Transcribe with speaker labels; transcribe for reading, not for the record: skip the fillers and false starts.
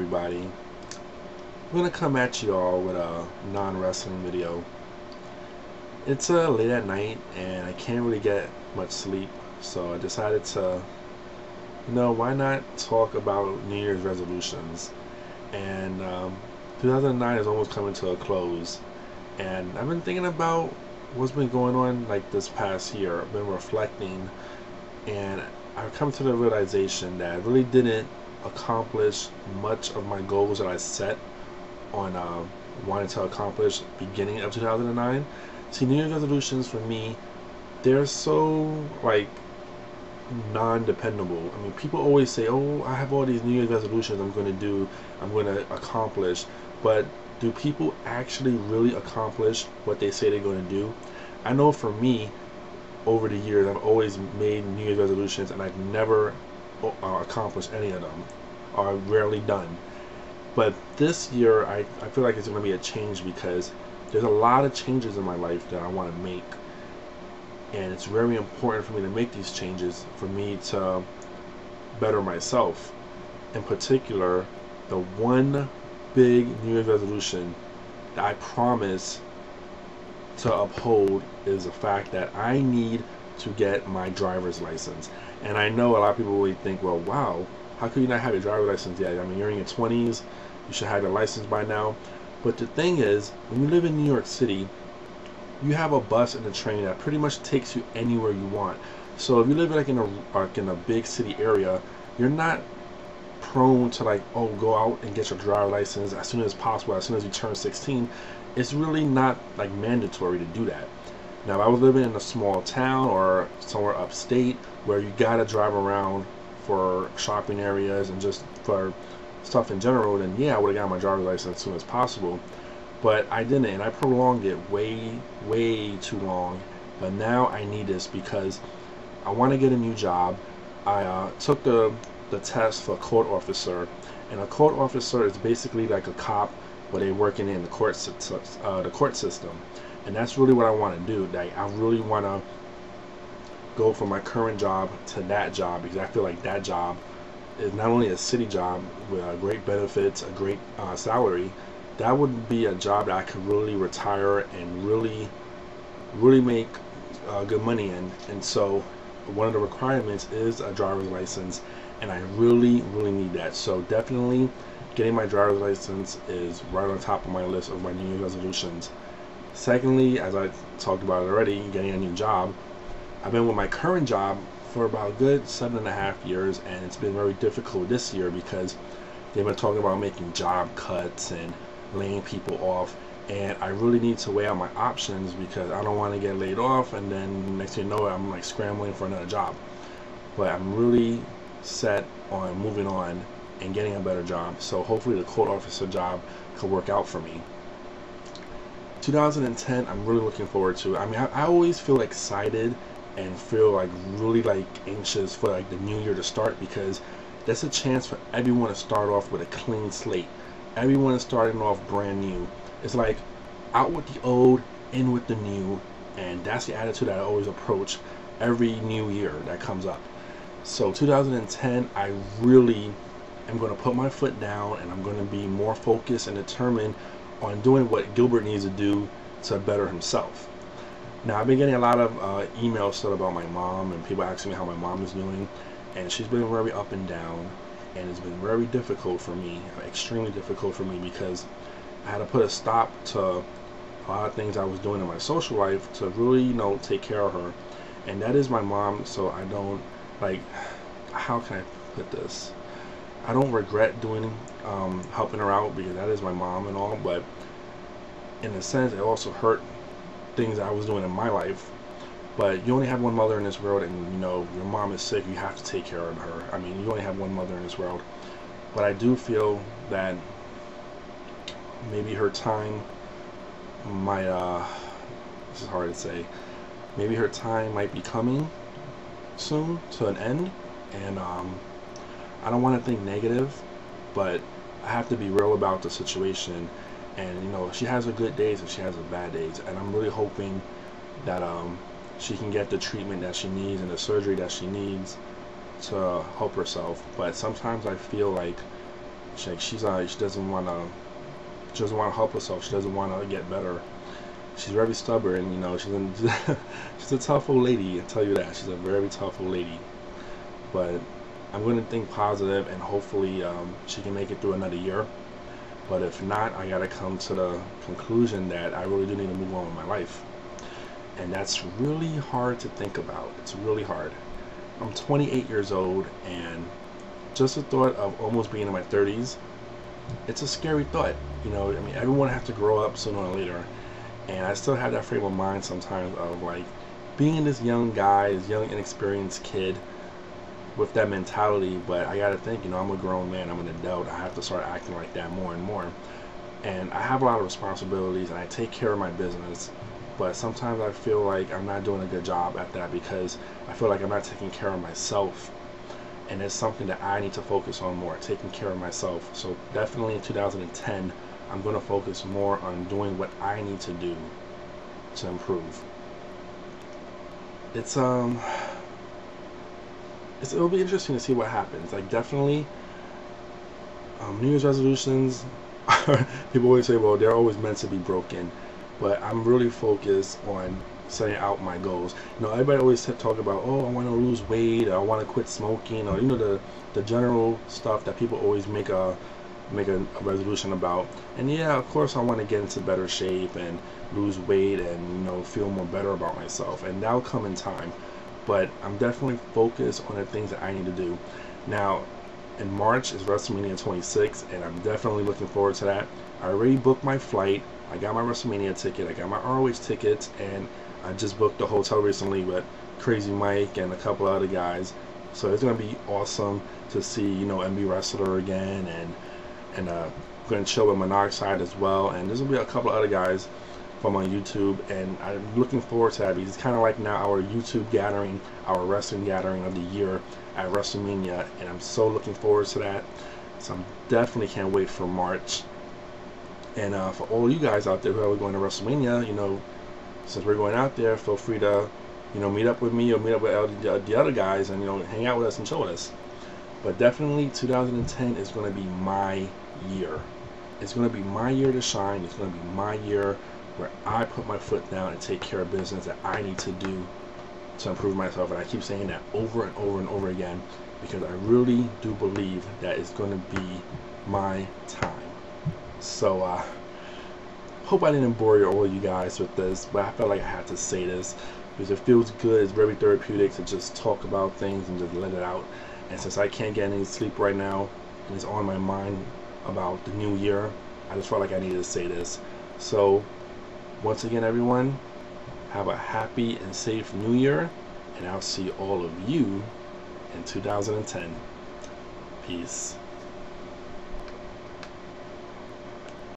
Speaker 1: everybody. I'm gonna come at you all with a non-wrestling video. It's late at night and I can't really get much sleep, so I decided to, why not talk about New Year's resolutions? And 2009 is almost coming to a close, and I've been thinking about what's been going on like this past year. I've been reflecting, and I've come to the realization that I really didn't accomplish much of my goals that I set on wanting to accomplish beginning of 2009. See, New Year's resolutions for me, they're so like non-dependable. I mean, people always say, oh, I have all these New Year's resolutions I'm going to do, I'm going to accomplish, but do people actually really accomplish what they say they're going to do? I know for me, over the years, I've always made New Year's resolutions and I've never accomplished any of them, or rarely done. But this year, I feel like it's going to be a change, because there's a lot of changes in my life that I want to make, and it's very important for me to make these changes for me to better myself. In particular, the one big New Year's resolution that I promise to uphold is the fact that I need to get my driver's license. And I know a lot of people really think, well, wow, how could you not have your driver's license yet? I mean, you're in your 20s, you should have your license by now. But the thing is, when you live in New York City, you have a bus and a train that pretty much takes you anywhere you want. So if you live like in a big city area, you're not prone to go out and get your driver's license as soon as possible, as soon as you turn 16. It's really not like mandatory to do that. Now, if I was living in a small town or somewhere upstate where you gotta drive around for shopping areas and just for stuff in general, then yeah, I would have got my driver's license as soon as possible. But I didn't, and I prolonged it way too long. But now I need this because I want to get a new job. I took the test for a court officer, and a court officer is basically like a cop, but they're working in the court system, and that's really what I want to do. Like, I really want to go from my current job to that job, because I feel like that job is not only a city job with great benefits, a great salary. That would be a job that I could really retire and really make good money in. And so one of the requirements is a driver's license, and I really need that. So definitely getting my driver's license is right on top of my list of my New Year's resolutions. Secondly, as I talked about already, getting a new job. I've been with my current job for about a good 7.5 years, and it's been very difficult this year because they've been talking about making job cuts and laying people off, and I really need to weigh out my options, because I don't want to get laid off and then next thing you know, I'm like scrambling for another job. But I'm really set on moving on and getting a better job, so hopefully the court officer job could work out for me. 2010, I'm really looking forward to. I mean, I always feel excited and feel like really anxious for like the new year to start, because that's a chance for everyone to start off with a clean slate. Everyone is starting off brand new. It's like out with the old, in with the new, and that's the attitude that I always approach every new year that comes up. So 2010, I really am going to put my foot down, and I'm going to be more focused and determined on doing what Gilbert needs to do to better himself. Now, I've been getting a lot of emails still about my mom, and people asking me how my mom is doing, and she's been very up and down, and it's been very difficult for me, extremely difficult for me, because I had to put a stop to a lot of things I was doing in my social life to really, take care of her. And that is my mom, so I don't, how can I put this? I don't regret doing, helping her out, because that is my mom and all, but in a sense, it also hurt things I was doing in my life. But you only have one mother in this world, and your mom is sick, you have to take care of her. I mean, you only have one mother in this world. But I do feel that maybe her time might, this is hard to say, maybe her time might be coming soon to an end, and I don't want to think negative, but I have to be real about the situation. And she has her good days and she has her bad days, and I'm really hoping that she can get the treatment that she needs and the surgery that she needs to help herself. But sometimes I feel like She doesn't want to. She doesn't want to help herself. She doesn't want to get better. She's very stubborn. You know, she's a tough old lady. I tell you that. She's a very tough old lady. But I'm going to think positive, and hopefully she can make it through another year. But if not, I got to come to the conclusion that I really do need to move on with my life. And that's really hard to think about. It's really hard. I'm 28 years old, and just the thought of almost being in my 30s, it's a scary thought. You know, I mean, everyone has to grow up sooner or later. And I still have that frame of mind sometimes of like being this young guy, this young inexperienced kid with that mentality. But I gotta think, you know, I'm a grown man, I'm an adult. I have to start acting like that more and more. And I have a lot of responsibilities, and I take care of my business. But sometimes I feel like I'm not doing a good job at that because I feel like I'm not taking care of myself. And it's something that I need to focus on more, taking care of myself. So definitely in 2010, I'm going to focus more on doing what I need to do to improve. It'll be interesting to see what happens. Like, definitely, New Year's resolutions, people always say, well, they're always meant to be broken. But I'm really focused on setting out my goals. You know, everybody always talk about, oh, I want to lose weight, or I want to quit smoking, or, you know, the general stuff that people always make a resolution about. And yeah, of course I want to get into better shape and lose weight and, you know, feel more better about myself, and that'll come in time. But I'm definitely focused on the things that I need to do. Now in March is WrestleMania 26, and I'm definitely looking forward to that. I already booked my flight, I got my WrestleMania ticket, I got my ROH tickets, and I just booked a hotel recently with Crazy Mike and a couple other guys. So it's gonna be awesome to see, you know, MB Wrestler again, and going to chill with Monoxide as well. And there's gonna be a couple of other guys from on YouTube, and I'm looking forward to that because it's kind of like now our YouTube gathering, our wrestling gathering of the year at WrestleMania, and I'm so looking forward to that. So I'm definitely can't wait for March. And for all you guys out there who are going to WrestleMania, you know, since we're going out there, feel free to, you know, meet up with me or meet up with the other guys, and, you know, hang out with us and chill with us. But definitely 2010 is going to be my year. It's going to be my year to shine. It's going to be my year where I put my foot down and take care of business that I need to do to improve myself. And I keep saying that over and over and over again because I really do believe that it's going to be my time. So hope I didn't bore all you guys with this, but I felt like I had to say this because it feels good. It's very therapeutic to just talk about things and just let it out. And since I can't get any sleep right now and it's on my mind about the new year, I just felt like I needed to say this. So once again, everyone, have a happy and safe new year, and I'll see all of you in 2010. Peace.